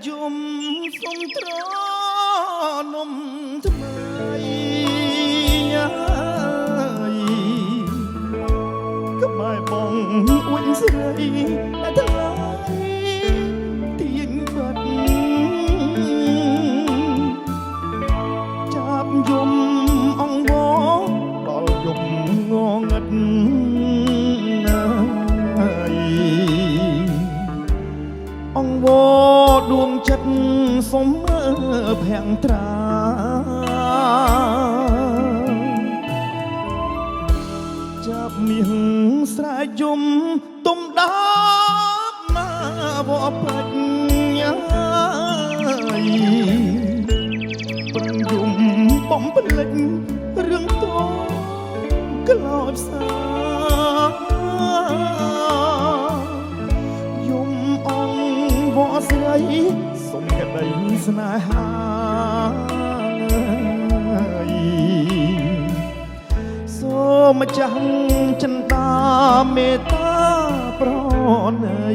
យំសុំត្រនំថ្មីក្បែរបងអួនស្រីតែថ្លៃទៀងបាត់ចាប់យំអង្វរដល់យំងងឹតអង្វរដួងចិត្តសុំភាំងត្រាចាប់មាសស្រែយំទុំដាបមកវបញ្ញាប្រឹងយំបំភ្លេចរឿងតក្លោចសាយំអង្វរស្រីសុំក្តីស្នេហាសូមម្ចាស់ចិន្តាមេត្តាប្រណី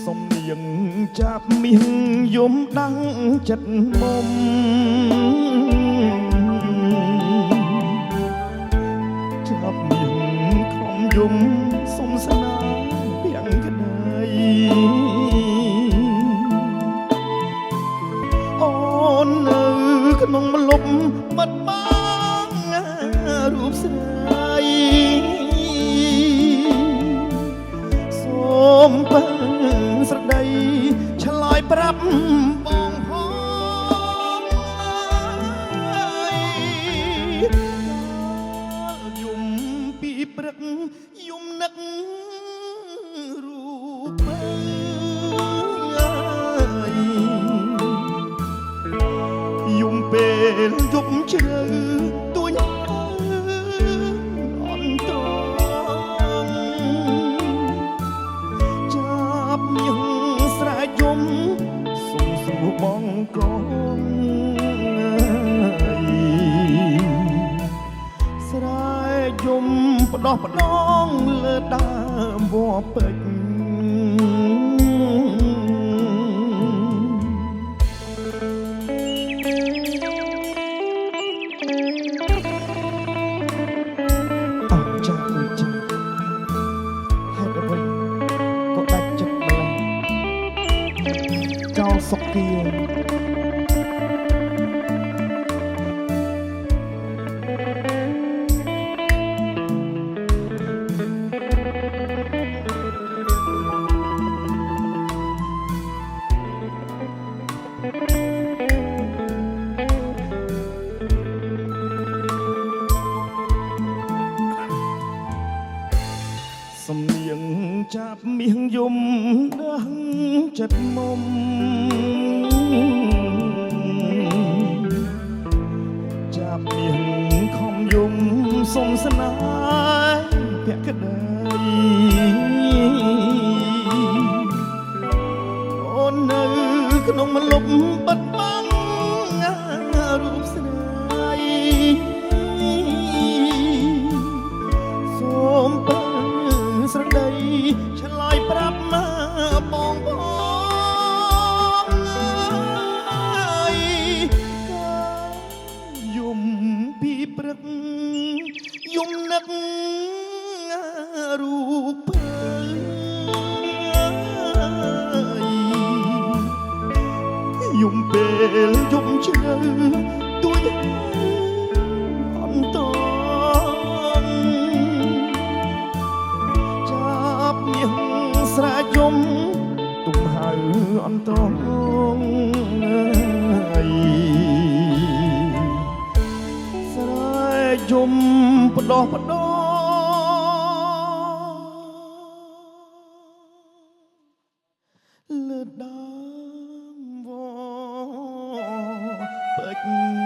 សុំនាងចាប់មាសយំដាំងចិត្តមុំចាប់មាសខំយំសុំស្នាពាំងក្តីអូននៅក្នុងម្លប់បាត់បាំងរូបស្រីសូមពឹងស្រដីឆ្លើយប្រាប់បងផងយំពីព្រឹកយំនឹករូបយំពេលយប់ជ្រៅទួញអន្តងចាប់មាសស្រែយំសុំសួរបងកូនស្រែយំផ្ដោះផ្ដងលើដើមវល្លិពេជ្រសុខគាសំនៀងចាប់មាសយំដាស់ចិត្តមុំចាប់មាសខំយំសុំស្នេហ៍ភក្តីអូននៅក្នុងម្លប់បាត់បាំងរូបស្រីសូមពឹងស្រដីឆ្លើយប្រាប់មកបងផងយំពីព្រឹកយំនឹករូបយំពេលយំជ្រៅទួញអន្តងចាប់មាសស្រែយំទុំហៅអន្តងស្រែយំផ្ដោះផ្ដោ ừ.